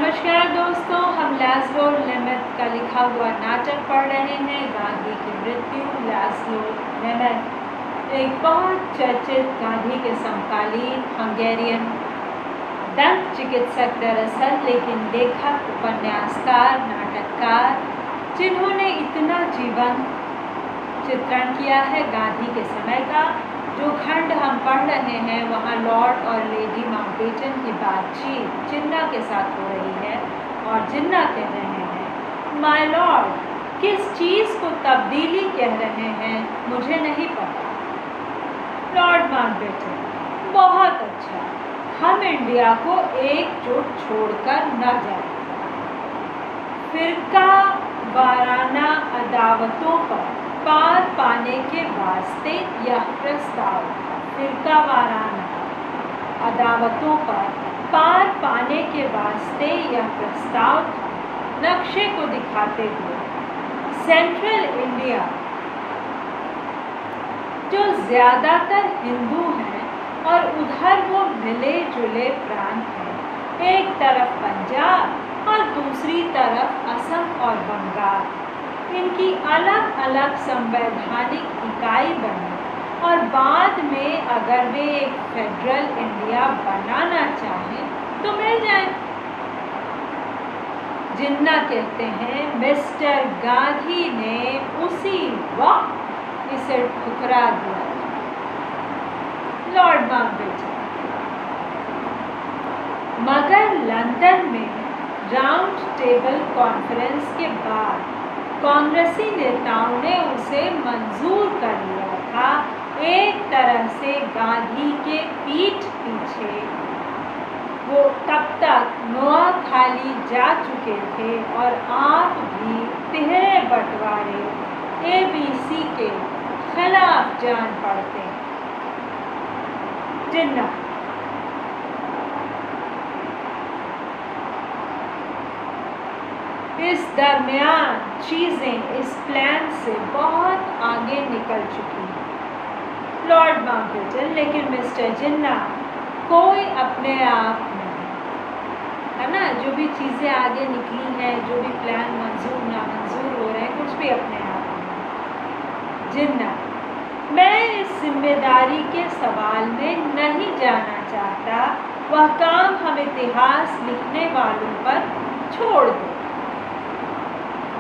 नमस्कार दोस्तों, हम लाज़्लो नेमेथ का लिखा हुआ नाटक पढ़ रहे हैं। गांधी की मृत्यु। लाज़्लो नेमेथ एक बहुत चर्चित गांधी के समकालीन हंगेरियन दंत चिकित्सक दरअसल, लेकिन लेखक, उपन्यासकार, नाटककार जिन्होंने इतना जीवन चित्रण किया है गांधी के समय का। जो खंड हम पढ़ रहे हैं वहाँ लॉर्ड और लेडी माउंटबेटन की बातचीत जिन्ना के साथ हो रही है और जिन्ना कह रहे हैं, माय लॉर्ड, किस चीज़ को तब्दीली कह रहे हैं मुझे नहीं पता। लॉर्ड माउंटबेटन, बहुत अच्छा, हम इंडिया को एकजुट छोड़कर न जाए। फिरका वाराना अदावतों पर पार पाने के वास्ते यह प्रस्ताव था। फिरका वाराना अदावतों पर पार पाने के वास्ते यह प्रस्ताव था। नक्शे को दिखाते हुए सेंट्रल इंडिया, जो ज़्यादातर हिंदू हैं और उधर वो मिले जुले प्रांत हैं, एक तरफ पंजाब और दूसरी तरफ असम और बंगाल, इनकी अलग अलग संवैधानिक इकाई बनी और बाद में अगर वे एक फेडरल इंडिया बनाना चाहें तो मिल जाए। जिन्ना कहते हैं, मिस्टर गांधी ने उसी वक्त इसे ठुकरा दिया। लॉर्ड माउंटबेटन, मगर लंदन में राउंड टेबल कॉन्फ्रेंस के बाद कांग्रेसी नेताओं ने उसे मंजूर कर लिया था। एक तरह से गांधी के पीठ पीछे वो तब तक नोआखाली जा चुके थे और आप भी तिहरे बंटवारे ABC के खिलाफ जान पड़ते। जिन्ना, इस दरमियान चीज़ें इस प्लान से बहुत आगे निकल चुकी हैं। लॉर्ड माउंटबेटन, लेकिन मिस्टर जिन्ना, कोई अपने आप नहीं है ना। जो भी चीज़ें आगे निकली हैं, जो भी प्लान मंजूर नामंजूर हो रहे हैं, कुछ भी अपने आप नहीं। जिन्ना, मैं इस जिम्मेदारी के सवाल में नहीं जाना चाहता। वह काम हम इतिहास लिखने वालों पर छोड़ दें।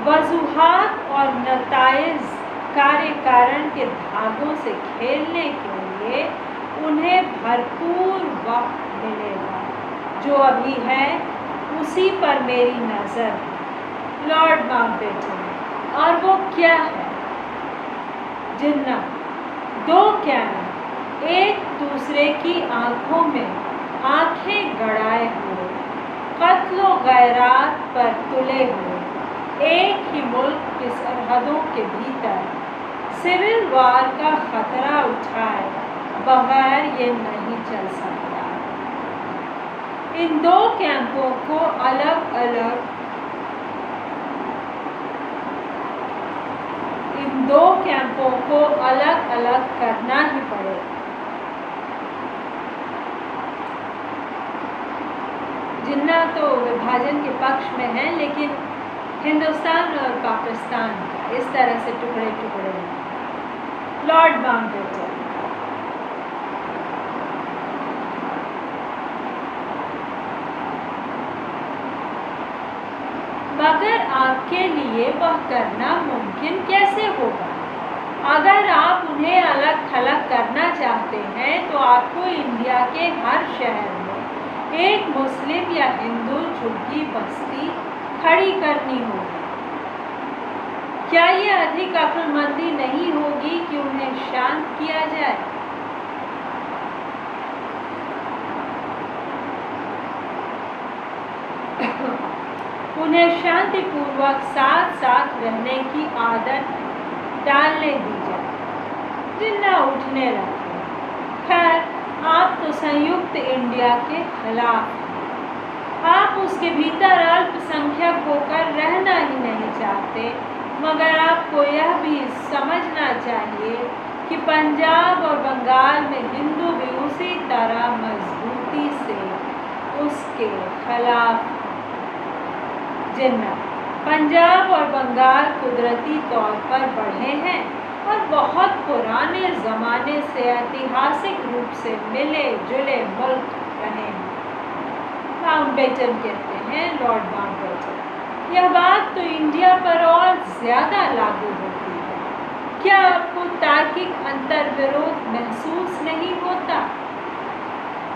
वजूहात और नताइज कार्य कारण के धागों से खेलने के लिए उन्हें भरपूर वक्त मिलेगा। जो अभी है उसी पर मेरी नज़र है। लॉर्ड माउंटबेटन, और वो क्या है? जिन्ना, दो कैन एक दूसरे की आंखों में आंखें गड़ाए हुए, कत्लो गैरात पर तुले हुए, एक ही मुल्क की सरहदों के भीतर सिविल वार का खतरा उठाए बगैर ये नहीं चल सकता। इन दो कैंपों को अलग अलग करना ही पड़ेगा। जिन्ना तो विभाजन के पक्ष में है, लेकिन हिंदुस्तान और पाकिस्तान इस तरह से टुकड़े टुकड़े हैं। लॉर्ड माउंटबेटन, मगर आपके लिए वह करना मुमकिन कैसे होगा? अगर आप उन्हें अलग थलग करना चाहते हैं तो आपको इंडिया के हर शहर में एक मुस्लिम या हिंदू झुग्गी बस्ती खड़ी करनी होगी। क्या ये अधिक अक्लमंदी नहीं होगी कि उन्हें शांत किया जाए? उन्हें शांतिपूर्वक साथ साथ रहने की आदत डालने दी जाए। जिन्ना उठने लगे। खैर, आप तो संयुक्त इंडिया के खिलाफ हैं। आप उसके भीतर अल्पसंख्यक होकर रहना ही नहीं चाहते, मगर आपको यह भी समझना चाहिए कि पंजाब और बंगाल में हिंदू भी उसी तरह मजबूती से उसके खिलाफ। जिन्ना पंजाब और बंगाल कुदरती तौर पर बढ़े हैं और बहुत पुराने ज़माने से ऐतिहासिक रूप से मिले जुले मुल्क रहे हैं। माउंटबेटन कहते हैं, लॉर्ड माउंटबेटन, यह बात तो इंडिया पर और ज़्यादा लागू होती है। क्या आपको तार्किक अंतर विरोध महसूस नहीं होता?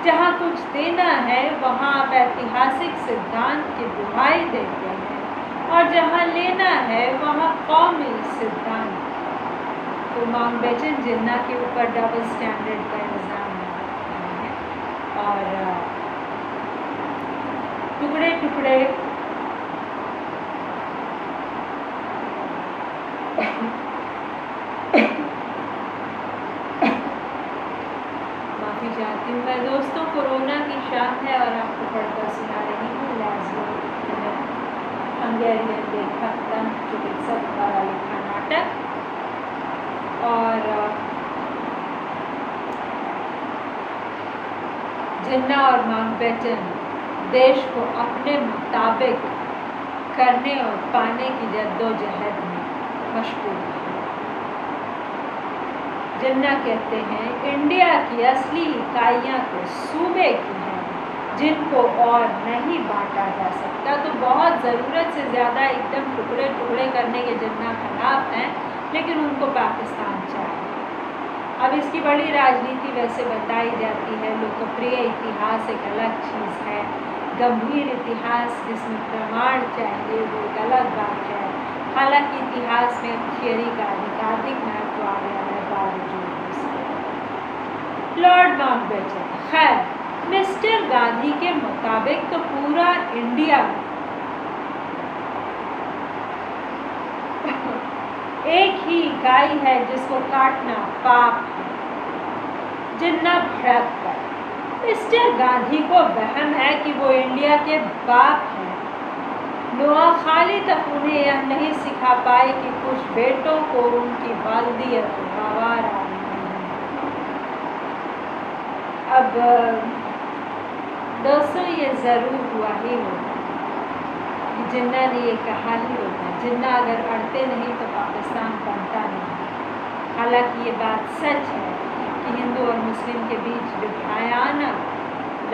जहाँ कुछ देना है वहाँ आप ऐतिहासिक सिद्धांत की दुहाई देते हैं और जहाँ लेना है वहाँ कौमी सिद्धांत। तो माउंटबेटन जिन्ना के ऊपर डबल स्टैंडर्ड का इल्ज़ाम है और टुकड़े टुकड़े माफ़ी चाहती हूँ मैं दोस्तों, कोरोना की शाख है और आपको पढ़कर सुना रही हूँ लाज़्लो हंगेरियन लेखक तंत्र चिकित्सक द्वारा लिखा नाटक। और जिन्ना और माउंटबेटन देश को अपने मुताबिक करने और पाने की जद्दोजहद में मशगूल है। जिन्ना कहते हैं इंडिया की असली इकाइयाँ तो सूबे की हैं जिनको और नहीं बांटा जा सकता। तो बहुत ज़रूरत से ज़्यादा एकदम टुकड़े टुकड़े करने के जिन्ना खिलाफ हैं, लेकिन उनको पाकिस्तान चाहिए। अब इसकी बड़ी राजनीति वैसे बताई जाती है, लोकप्रिय इतिहास एक अलग चीज़ है, गंभीर इतिहास जिसमें प्रमाण चाहिए वो एक अलग बात है। हालांकि इतिहास में थियरी का अधिकाधिक महत्व आ गया है बावजूद इसके। लॉर्ड माउंटबेटन, खैर मिस्टर गांधी के मुताबिक तो पूरा इंडिया एक ही इकाई है जिसको काटना पाप है। जिन्ना भड़क कर, मिस्टर गांधी को वहम है कि वो इंडिया के बाप हैं। नोआ खाली तक उन्हें यह नहीं सिखा पाए कि कुछ बेटों को उनकी वालदियत गवार आ रही है। अब दोस्तों ये ज़रूर हुआ ही होगा, जिन्ना ने ये कहा ही होगा। जिन्ना अगर अड़ते नहीं तो पाकिस्तान बनता नहीं। हालांकि ये बात सच है कि हिंदू और मुस्लिम के बीच जो भयानक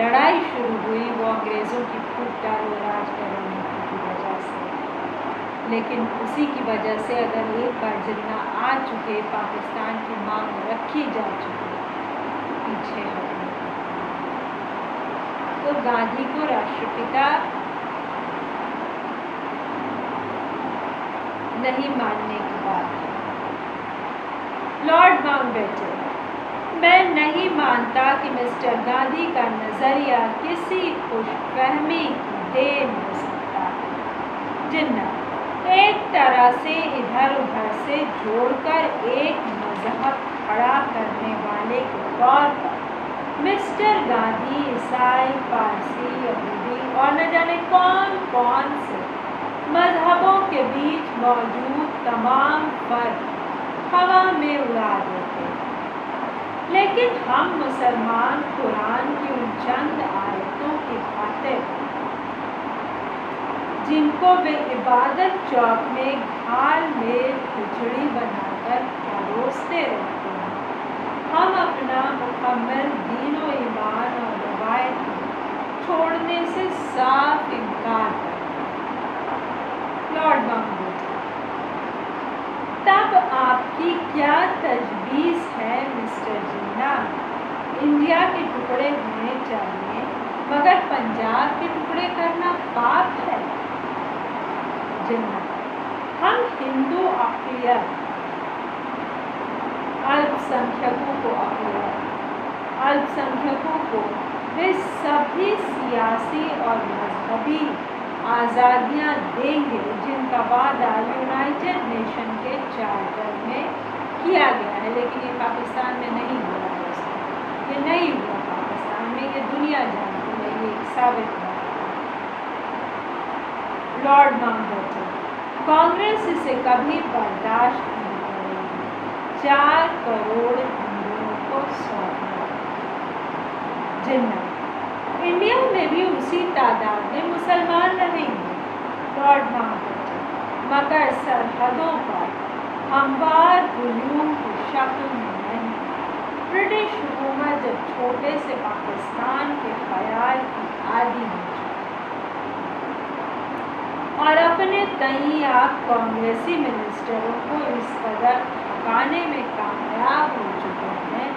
लड़ाई शुरू हुई वो अंग्रेज़ों की फूट डालो राज की वजह से। लेकिन उसी की वजह से अगर एक बार जिन्ना आ चुके, पाकिस्तान की मांग रखी जा चुकी, पीछे हटने तो गांधी को राष्ट्रपिता नहीं मानने की बात है। लॉर्ड माउंटबेटन, मैं नहीं मानता कि मिस्टर गांधी का नज़रिया किसी खुशफहमी की देन हो सकता है। जिन्ना, एक तरह से इधर उधर से जोड़कर एक मजहब खड़ा करने वाले के तौर पर मिस्टर गांधी ईसाई, पारसी, यहूदी और न जाने कौन कौन से मजहबों के बीच मौजूद तमाम फर्क हवा में उड़ा देते। लेकिन हम मुसलमान कुरान की उन चंद आयतों की खातिर जिनको वे इबादत चौक में घाल में खिचड़ी बनाकर परोसते रहते हैं, हम अपना मुकम्मल दीन व ईमान और रवायत छोड़ने से साफ इनकार करते हैं। लॉर्ड माउंटबेटन, तब आपकी क्या तजवीज़ है मिस्टर जिन्ना? इंडिया के टुकड़े होने चाहिए मगर पंजाब के टुकड़े करना पाप है। जिन्ना, हम हिंदू अक़लियत अल्पसंख्यकों को वे सभी सियासी और मजहबी आज़ादियाँ देंगे जिनका वादा यूनाइटेड नेशन के चार्टर में किया गया है। लेकिन ये पाकिस्तान में नहीं हो रहा है, ये नहीं हुआ पाकिस्तान में, ये दुनिया जानती है, ये साबित है। लॉर्ड माउंटबेटन, कांग्रेस इसे कभी बर्दाश्त नहीं करेगी। 4 करोड़ हिंदुओं को सौंपना। जिन्ना, इंडिया में भी उसी तादाद में मुसलमान रहेंगे। लॉर्ड सरहदों पर हमवार हुजूम की शक्ल में नहीं। ब्रिटिश हुकूमत जब छोटे से पाकिस्तान के ख्याल की आदी हो और अपने तई आप कांग्रेसी मिनिस्टरों को इस कदर थकाने में कामयाब हो चुके हैं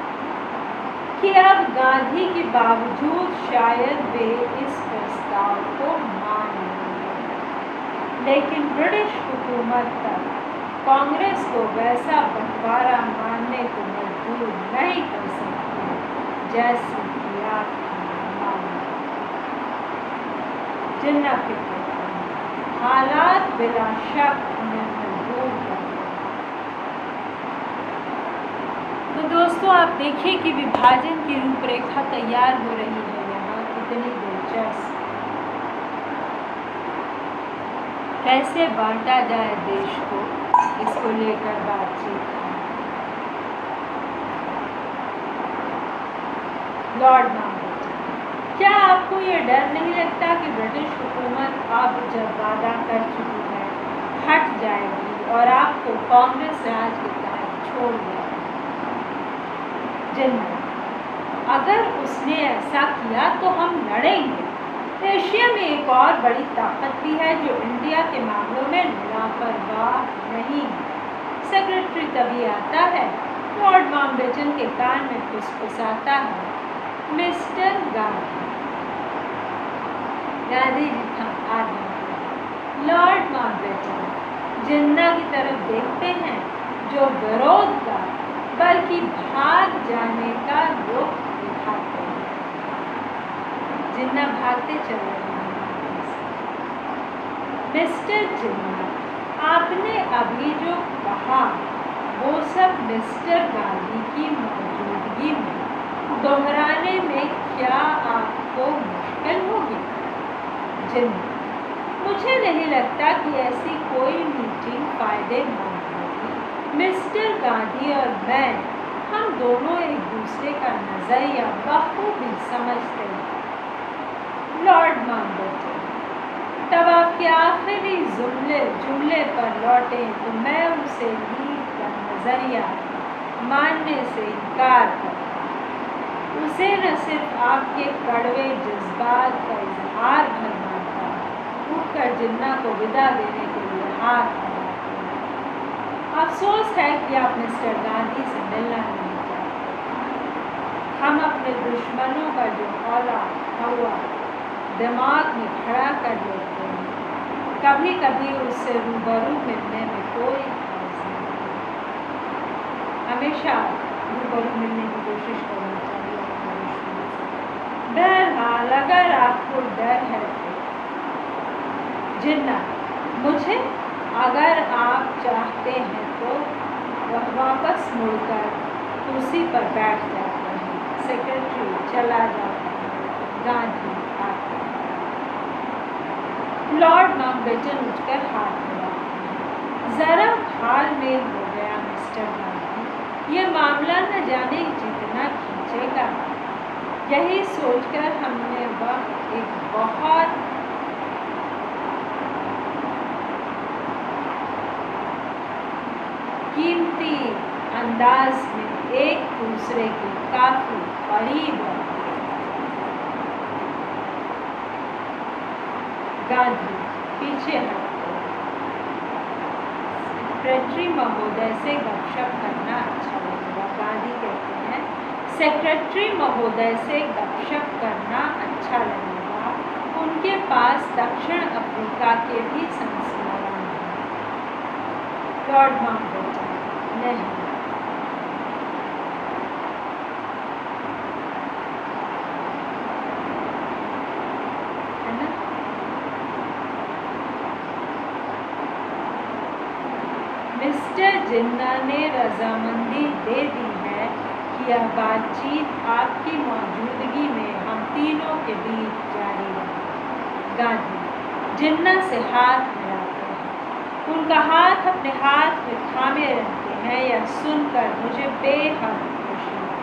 कि अब गांधी के बावजूद शायद वे इस प्रस्ताव को मान लेंगे, लेकिन ब्रिटिश हुकूमत तक कांग्रेस को वैसा बंटवारा मानने को मजबूर नहीं कर सकती जैसे कि आपकी जिन्ना के हालात बिला शक उन्हें मजबूर कर। तो दोस्तों, आप देखिए कि विभाजन की रूपरेखा तैयार हो रही है यहाँ, कितनी दिलचस्प। कैसे बांटा जाए देश को, इसको लेकर बातचीत है। लॉर्ड माउंटबेटन, क्या आपको ये डर नहीं लगता कि ब्रिटिश हुकूमत अब जब वादा कर चुकी है हट जाएगी और आपको कांग्रेस राज के तहत छोड़ देगी? जिन्ना, अगर उसने ऐसा किया तो हम लड़ेंगे। एशिया में एक और बड़ी ताकत भी है जो इंडिया के मामलों में लापरवाह नहीं है। सेक्रेटरी तभी आता है, लॉर्ड माउंटबेटन के कान में फुसफुसाता है, मिस्टर गांधी। गांधी जी था आदमी। लॉर्ड माउंटबेटन जिन्ना की तरफ देखते हैं जो विरोध का बल्कि भाग जाने का रुख दिखाते हैं। जिन्ना भागते चले हैं। मिस्टर जिन्ना, आपने अभी जो कहा वो सब मिस्टर गांधी की मौजूदगी में दोहराने में क्या आपको मुश्किल होगी? जिन्ना, मुझे नहीं लगता कि ऐसी कोई मीटिंग फायदेमंद होगी। मिस्टर गांधी और मैं, हम दोनों एक दूसरे का नजरिया बखूबी समझते हैं। लॉर्ड माउंटबेटन, तब आपके आखिरी जुमले पर लौटे तो मैं उसे लीग का नजरिया मानने से इनकार करता। उसे न सिर्फ आपके कड़वे जज्बात का इजहार भर मानता, उठकर जिन्ना को विदा देने के लिए हाथ बढ़ाते हैं। अफसोस है कि आप मिस्टर गांधी से मिलना नहीं चाहते। हम अपने दुश्मनों का जो हौला हुआ दिमाग में खड़ा कर लेते हैं, कभी कभी उससे रूबरू मिलने में कोई हर्ज नहीं। हमेशा रूबरू मिलने की कोशिश करनी चाहिए। बहरहाल, अगर आपको डर है तो जिन्ना, मुझे अगर आप चाहते हैं तो वह वापस मुड़कर कुर्सी पर बैठ जाते हैं। सेक्रेटरी चला जाता है। गांधी आते हैं। लॉर्ड माउंटबेटन उठकर हाथ मिलाते हैं। जरा हाल में हो गया मिस्टर गांधी, ये मामला न जाने जितना खींचेगा। यही सोचकर हमने वक्त एक बहुत कीमती अंदाज में एक दूसरे के काफी करीब है। गांधी पीछे हटते। सेक्रेटरी महोदय से गपशप करना अच्छा लगेगा। गांधी कहते हैं, सेक्रेटरी महोदय से गपशप करना अच्छा लगेगा। उनके पास दक्षिण अफ्रीका के भी संस्मरण हैं। लॉर्ड माउंटबेटन, नहीं, है ना? मिस्टर जिन्ना ने रजामंदी दे दी है कि यह बातचीत आपकी मौजूदगी में हम तीनों के बीच जारी रहे। गांधी जिन्ना से हाथ मिलाते हैं। उनका हाथ अपने हाथ में थामे रहते हैं। यह सुनकर मुझे बेहद खुशी है।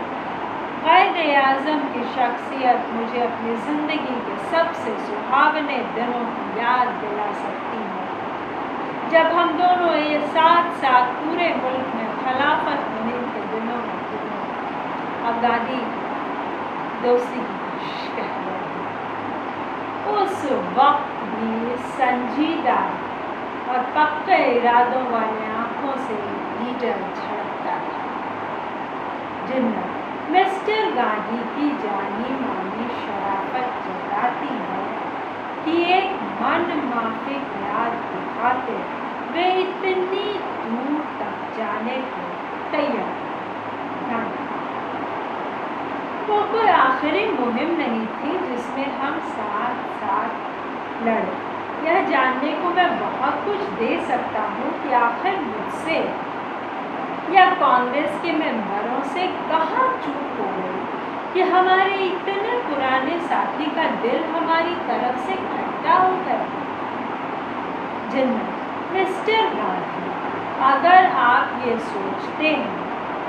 कायद-ए-आज़म की शख्सियत मुझे अपनी ज़िंदगी के सबसे सुहावने दिनों की याद दिला सकती है, जब हम दोनों ये साथ साथ पूरे मुल्क में खिलाफत मुहिम के दिनों में अब गांधी दोस्ती की कोशिश कर रहे हैं, उस वक्त भी संजीदा और पक्के इरादों वाले आंखों से लीडर झड़कता था, जिनमें मिस्टर गांधी की जानी मानी शराफत जताती है कि एक मन माफिक याद दिखाते वे इतनी दूर तक जाने को तैयार था। वो कोई आखिरी मुहिम नहीं थी जिसमें हम साथ साथ लड़े। यह जानने को मैं बहुत कुछ दे सकता हूँ कि आखिर मुझसे या कांग्रेस के मेंबरों से कहाँ चूक हो गई कि हमारे इतने पुराने साथी का दिल हमारी तरफ से खट्टा हो गया। जिनमें मिस्टर गांधी, अगर आप ये सोचते हैं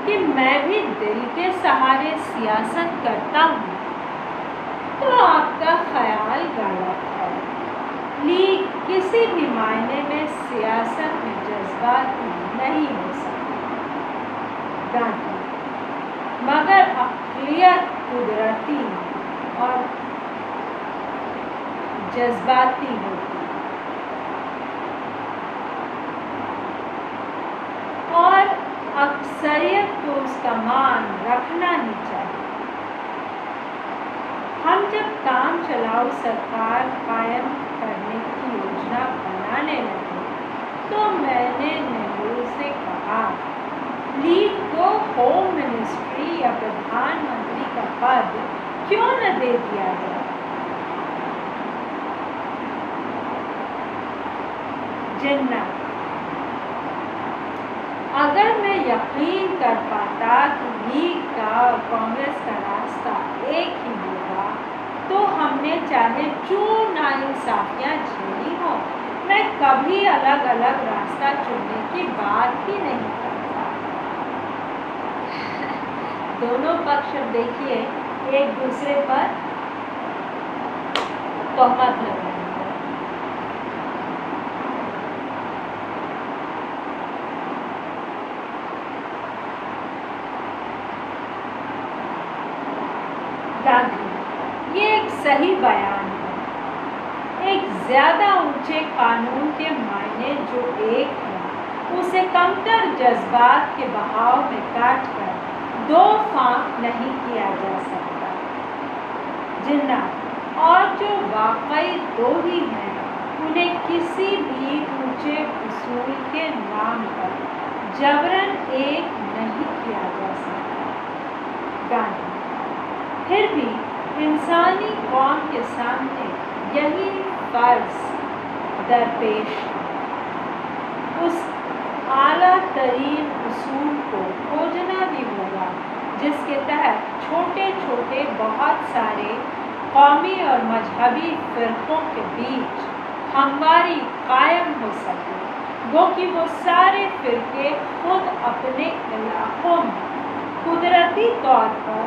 कि मैं भी दिल के सहारे सियासत करता हूँ तो आपका ख्याल गलत है। लीग किसी भी मायने में सियासत में जज्बात नहीं हो सकती गांधी, मगर अक़लियत कुदरती और जज्बाती होती और अक्सरियत को उसका मान रखना ही चाहिए। हम जब काम चलाऊ सरकार कायम करने की योजना बनाने लगे तो मैंने नेहरू से कहा, लीग को होम मिनिस्ट्री या प्रधानमंत्री का पद क्यों न दे दिया जाए। जिन्ना, अगर मैं यकीन कर पाता कि लीग का और कांग्रेस का रास्ता एक ही होगा तो हमने चाहे जो नाइंसाफियां झेली हो, मैं कभी अलग अलग रास्ता चुनने की बात ही नहीं करता। दोनों पक्ष देखिए एक दूसरे पर तोहमत लगाएंगे। गांधी, ये एक सही बयान है। एक ज्यादा ऊंचे कानून के मायने जो एक है, उसे कमतर जज्बात के बहाव में काटकर दो फांक नहीं किया जा सकता। जिन्ना, और जो वाकई दो ही हैं, उन्हें किसी भी ऊंचे उसूल के नाम पर जबरन एक नहीं किया जा सकता। गांधी, फिर भी इंसानी कौम के सामने यही फर्ज दरपेश उस आला तरीन उसूल को खोजना भी होगा जिसके तहत छोटे छोटे बहुत सारे कौमी और मजहबी फ़िरक़ों के बीच हमवारी कायम हो सके, गो कि वो सारे फ़िरक़े खुद अपने इलाक़ों में कुदरती तौर पर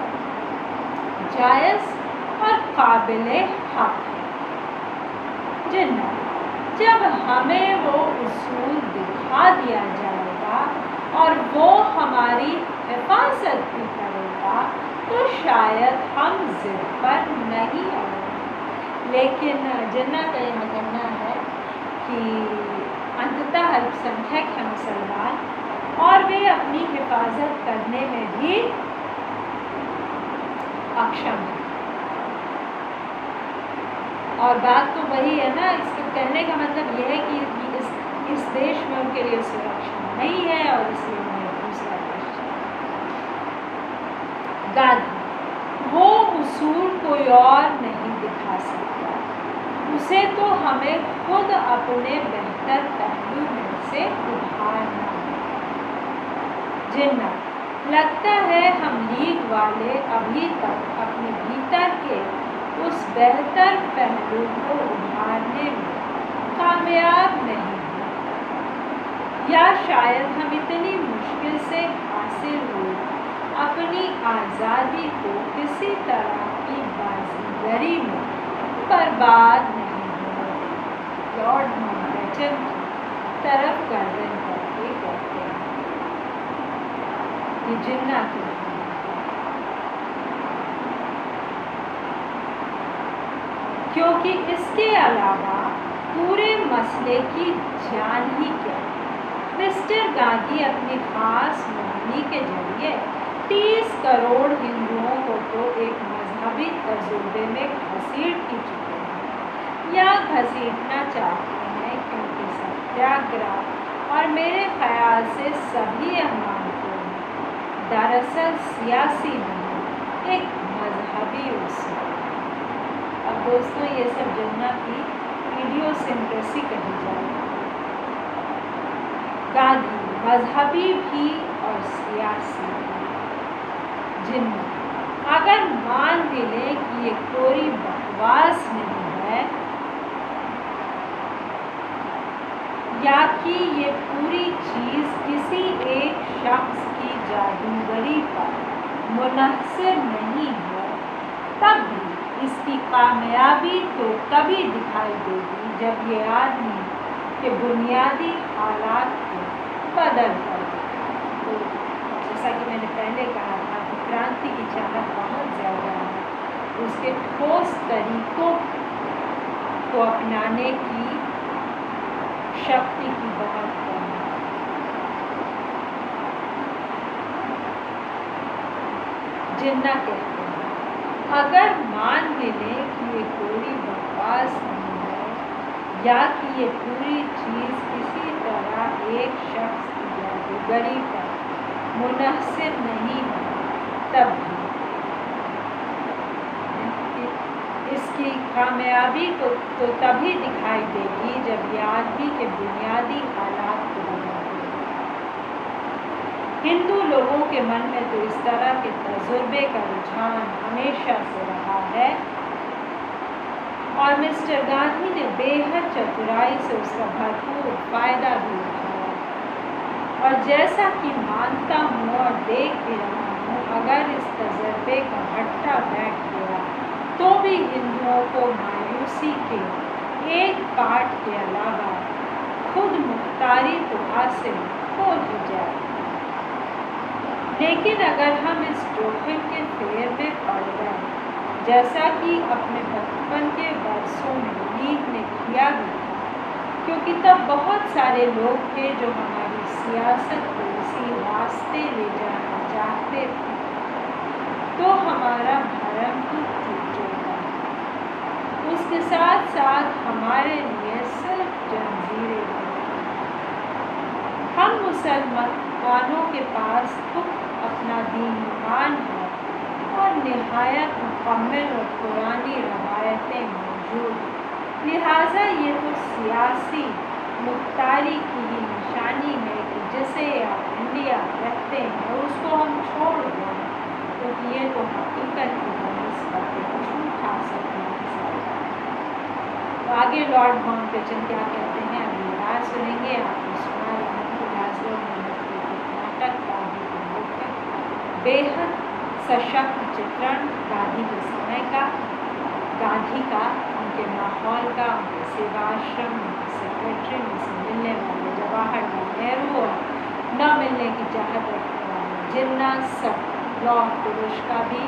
जायज़ और काबिले हक़ है। जिन्ना, जब हमें वो उसूल दिखा दिया जाएगा और वो हमारी हिफाजत भी करेगा तो शायद हम ज़िद पर नहीं आएंगे। लेकिन जिन्ना का यह कहना है कि अंततः अल्पसंख्यक है मुसलमान और वे अपनी हिफाजत करने में भी अक्षम है। और बात तो वही है ना, इसके कहने का मतलब यह है कि इस देश में उनके लिए सुरक्षा नहीं है और इसलिए उन्हें दूसरा देश चाहिए। गांधी, वो उसूल कोई और नहीं दिखा सकता, उसे तो हमें खुद अपने बेहतर पहलू में से उभारना है। जिन्ना, लगता है हम लीग वाले अभी तक अपने भीतर के उस बेहतर पहलू को उभारने में कामयाब नहीं हुए, या शायद हम इतनी मुश्किल से हासिल हुई अपनी आज़ादी को किसी तरह की बाजीगरी में बर्बाद नहीं हुए। लॉर्ड माउंटबेटन की तरफ गर्दन करके कहते हैं। ये जिन्ना की क्योंकि इसके अलावा पूरे मसले की जान ही क्या। मिस्टर गांधी अपनी खास मुहिम के जरिए 30 करोड़ हिंदुओं को तो एक मजहबी तजुर्बे में घसीट ही चुके हैं या घसीटना चाहते हैं, क्योंकि सत्याग्रह और मेरे ख्याल से सभी अहमानों में दरअसल सियासी नहीं, एक मजहबी उत्सव। अब दोस्तों ये सब जिन्ना की इडियोसिंक्रेसी कही जाए। गांधी मजहबी भी और सियासी जिन्ना अगर मान भी लें कि ये कोई बकवास नहीं है या कि ये पूरी चीज़ किसी एक शख्स की जादूगरी पर मुनहसर नहीं है, तब भी इसकी कामयाबी तो तभी दिखाई देगी जब ये आदमी के बुनियादी हालात को बदल कर देगा। तो जैसा कि मैंने पहले कहा था कि क्रांति की चाहत बहुत ज़्यादा है, उसके ठोस तरीकों को अपनाने की शक्ति की बहुत कम है। जिन्ना कहते हैं अगर मान भी लें कि ये कोई बकवास नहीं है या कि ये पूरी चीज़ किसी तरह एक शख्स की जादूगरी पर मुनहसर नहीं है, तब भी इसकी कामयाबी को तो तभी दिखाई देगी जब ये आदमी के बुनियादी हालात को बदल देगा। हिंदू लोगों के मन में तो इस तरह के तजुर्बे का रुझान हमेशा से रहा है और मिस्टर गांधी ने बेहद चतुराई से उसका भरपूर फायदा भी उठाया। और जैसा कि मानता हूँ और देख भी रहा हूँ, अगर इस तजुर्बे का भट्टा बैठ गया तो भी हिंदुओं को मायूसी के एक पाठ के अलावा खुद मुख्तारी तो हासिल हो ही जाए। लेकिन अगर हम इस जोखिम के फेर में पड़ गए, जैसा कि अपने बचपन के वर्षों में लीग ने किया भी था, क्योंकि तब बहुत सारे लोग थे जो हमारी सियासत को इसी रास्ते ले जाना चाहते थे, तो हमारा भरम ही टूट जाएगा। उसके साथ साथ हमारे लिए सिर्फ जंजीरें हैं। हम मुसलमानों के पास खुद अपना दीन ईमान है और निहायत मुकम्मल और पुरानी रवायतें मौजूद, लिहाजा ये तो सियासी मुख्तारी की ही निशानी है कि जिसे आप इंडिया कहते हैं उसको हम छोड़ दें, क्योंकि ये तो हकीकत की बनस्बत कुछ खा सकते हैं। तो आगे लॉर्ड माउंटबेटन क्या कहते हैं अभी राय सुनेंगे। आपको सुना नाटक गांधी के मुख्य बेहद सशक्त चित्रण गांधी के समय का, गांधी का, उनके माहौल का, उनके सेवाश्रम, उनके सेक्रेटरी, उनसे मिलने वाले जवाहरलाल नेहरू और न मिलने की चाहत रखने वाले जिन्ना, सब लौह पुरुष का भी,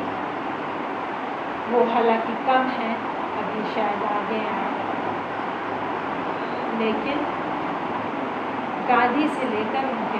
वो हालांकि कम है, अभी शायद आगे आए, लेकिन गांधी से लेकर उनके